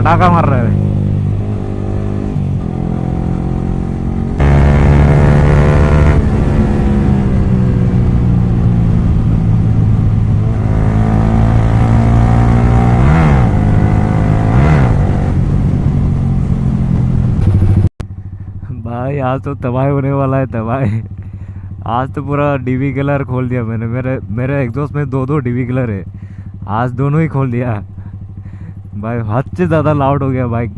पटाखा मार रहा है। भाई आज तो तबाही होने वाला है, तबाही। आज तो पूरा डीवी कलर खोल दिया मैंने। मेरे मेरे एग्जॉस्ट में दो दो डीवी कलर है। आज दोनों ही खोल दिया। भाई हद से ज़्यादा लाउड हो गया बाइक।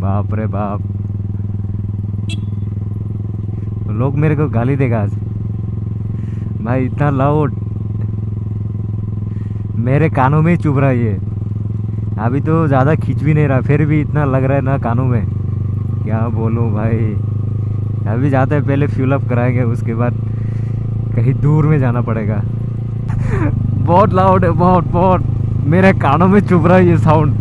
बाप रे बाप, लोग मेरे को गाली देगा आज। भाई इतना लाउड मेरे कानों में ही चुभ रहा है ये। अभी तो ज़्यादा खींच भी नहीं रहा, फिर भी इतना लग रहा है ना कानों में, क्या बोलूँ भाई। अभी जाते हैं, पहले फ्यूल अप कराएंगे, उसके बाद कहीं दूर में जाना पड़ेगा। बहुत लाउड है, बहुत बहुत मेरे कानों में चुभ रहा है ये साउंड।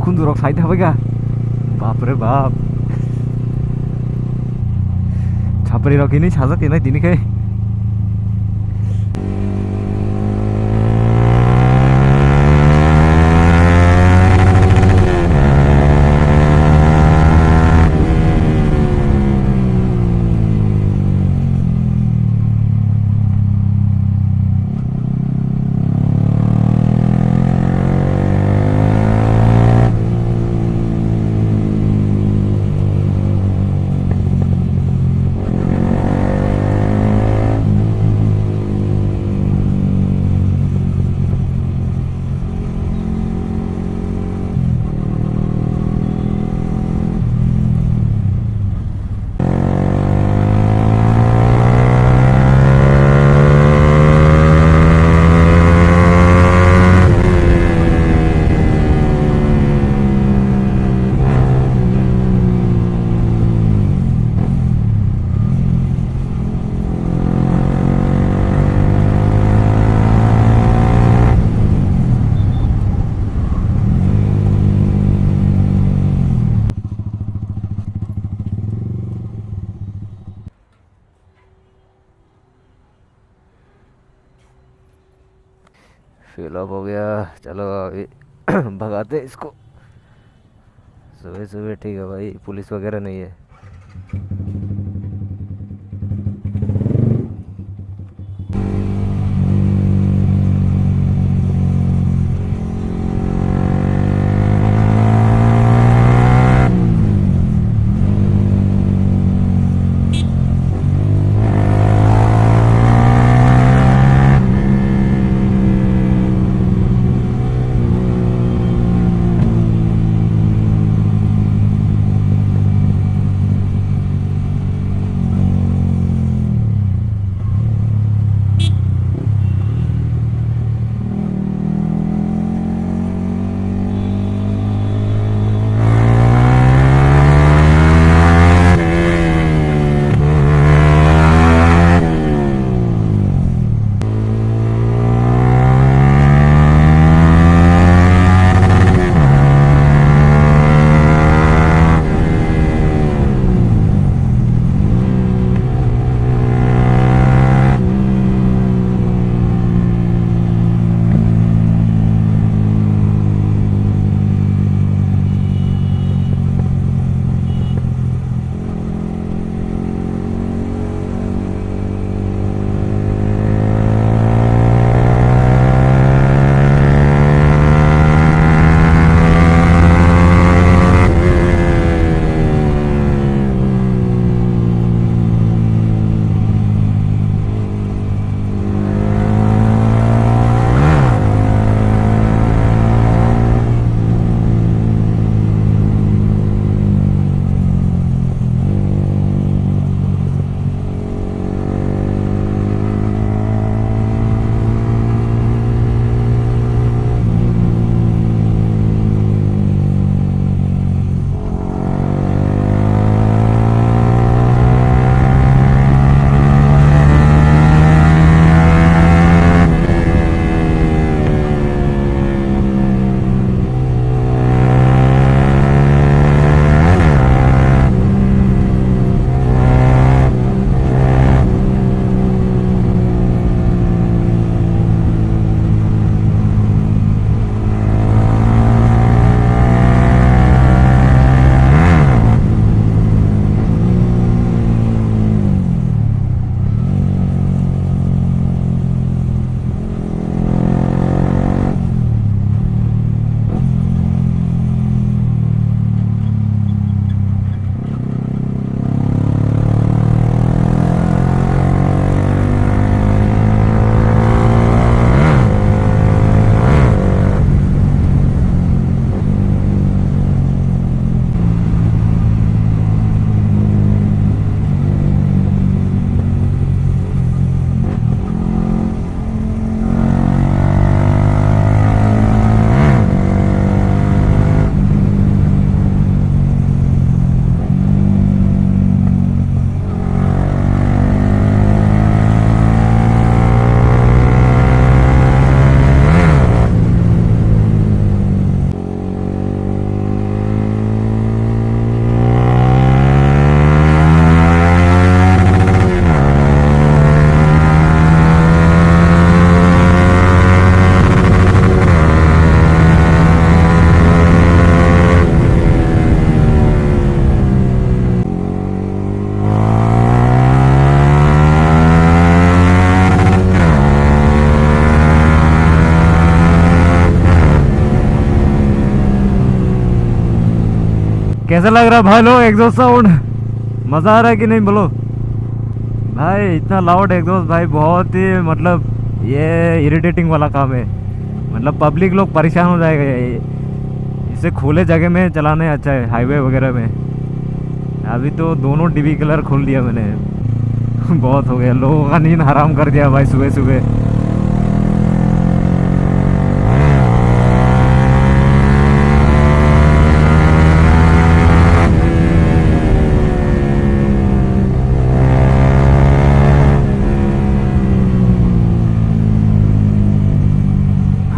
खून दूर फायदा होगा। बाप रे बाप, छापरी रखी नहीं छा सकती ना दिन के। फिल अप हो गया, चलो अभी भगाते इसको। सुबह सुबह ठीक है भाई, पुलिस वगैरह नहीं है। कैसा लग रहा है भाई लोग एग्जॉस्ट साउंड? मज़ा आ रहा है कि नहीं बोलो भाई? इतना लाउड एग्जॉस्ट भाई, बहुत ही मतलब ये इरिटेटिंग वाला काम है। मतलब पब्लिक लोग परेशान हो जाएगा इसे खुले जगह में चलाने अच्छा है, हाईवे वगैरह में। अभी तो दोनों डीबी कलर खोल दिया मैंने। बहुत हो गया, लोगों का नींद हराम कर दिया भाई सुबह सुबह।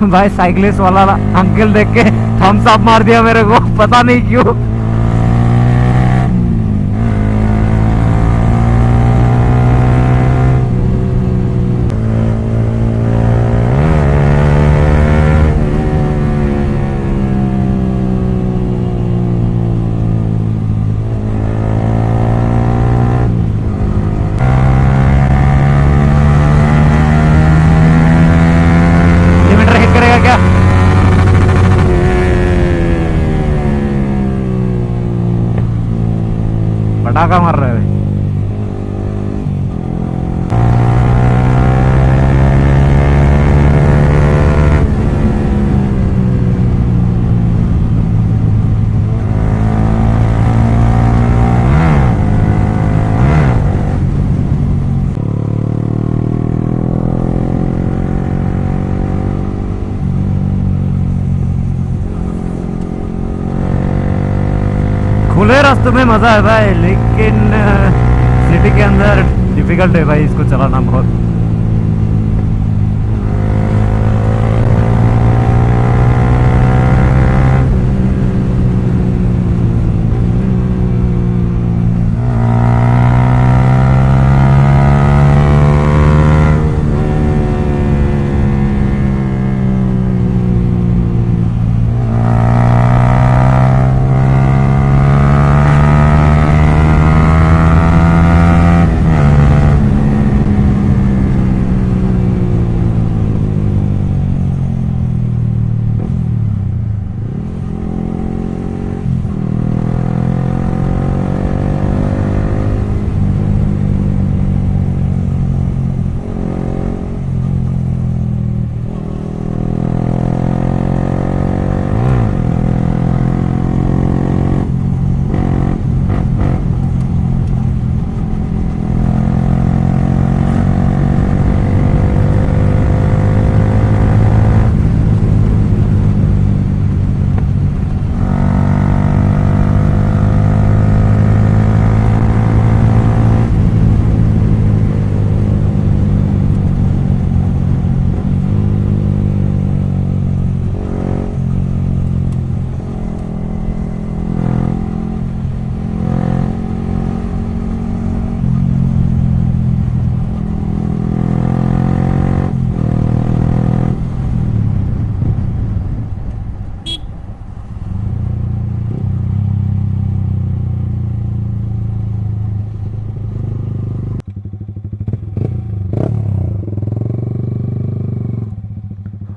भाई साइकिलिस्ट वाला अंकल देख के थम्स अप मार दिया मेरे को, पता नहीं क्यों। लिमिटर हिट करेगा क्या? पटाखा मार रहा है। खुले रास्तों में मज़ा है भाई, लेकिन सिटी के अंदर डिफिकल्ट है भाई इसको चलाना बहुत।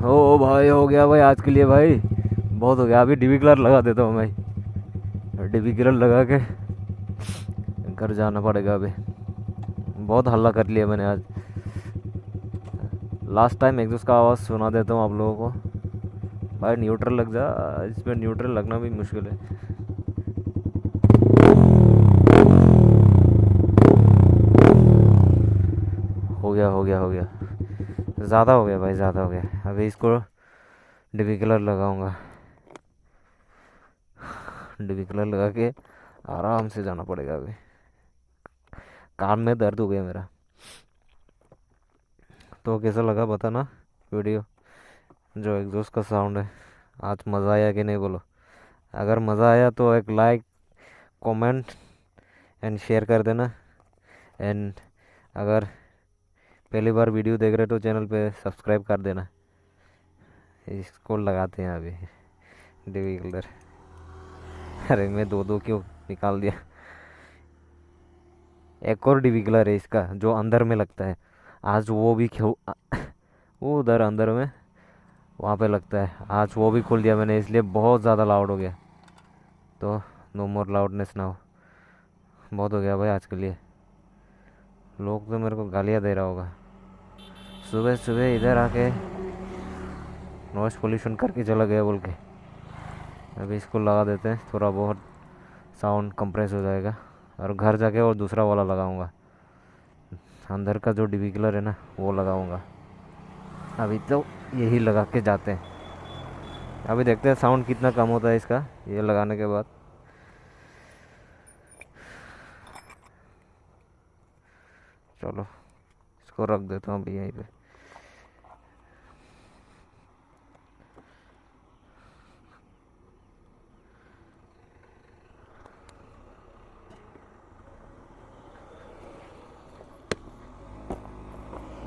ओ भाई हो गया भाई आज के लिए भाई, बहुत हो गया। अभी डीबी कलर लगा देता हूँ भाई, डीबी कलर लगा के घर जाना पड़ेगा अभी। बहुत हल्ला कर लिया मैंने आज। लास्ट टाइम एग्जॉस्ट का आवाज़ सुना देता हूँ आप लोगों को। भाई न्यूट्रल लग जा, इसमें न्यूट्रल लगना भी मुश्किल है। हो गया हो गया हो गया, ज़्यादा हो गया भाई, ज़्यादा हो गया। अभी इसको डीबी कलर लगाऊंगा, डीबी कलर लगा के आराम से जाना पड़ेगा अभी। कान में दर्द हो गया मेरा। तो कैसा लगा बताना वीडियो, जो एग्जॉस्ट का साउंड है। आज मज़ा आया कि नहीं बोलो? अगर मज़ा आया तो एक लाइक, कमेंट एंड शेयर कर देना। एंड अगर पहली बार वीडियो देख रहे तो चैनल पे सब्सक्राइब कर देना। इसको लगाते हैं अभी डीबी कलर। अरे मैं दो दो क्यों निकाल दिया? एक और डीबी कलर है इसका जो अंदर में लगता है। आज वो भी वो उधर अंदर में वहाँ पे लगता है। आज वो भी खोल दिया मैंने, इसलिए बहुत ज़्यादा लाउड हो गया। तो नो मोर लाउडनेस नाउ। बहुत हो गया भाई आज के लिए। लोग तो मेरे को गालियाँ दे रहा होगा सुबह सुबह इधर आके, नॉइस पोल्यूशन करके चला गया बोल के। अभी इसको लगा देते हैं, थोड़ा बहुत साउंड कंप्रेस हो जाएगा। और घर जाके और दूसरा वाला लगाऊंगा, अंदर का जो डिविकलर है ना वो लगाऊंगा। अभी तो यही लगा के जाते हैं। अभी देखते हैं साउंड कितना कम होता है इसका ये लगाने के बाद। चलो इसको रख देता हूँ अभी यहीं पे।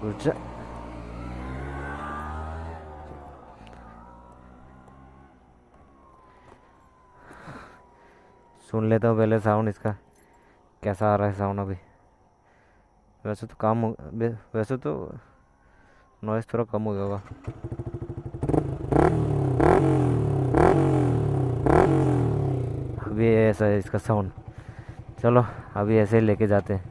घुस जा। सुन लेता हूँ पहले साउंड इसका कैसा आ रहा है साउंड अभी। वैसे तो वैसे तो नॉइस थोड़ा कम हो गया होगा। अभी ऐसा है इसका साउंड। चलो अभी ऐसे ही लेके जाते हैं।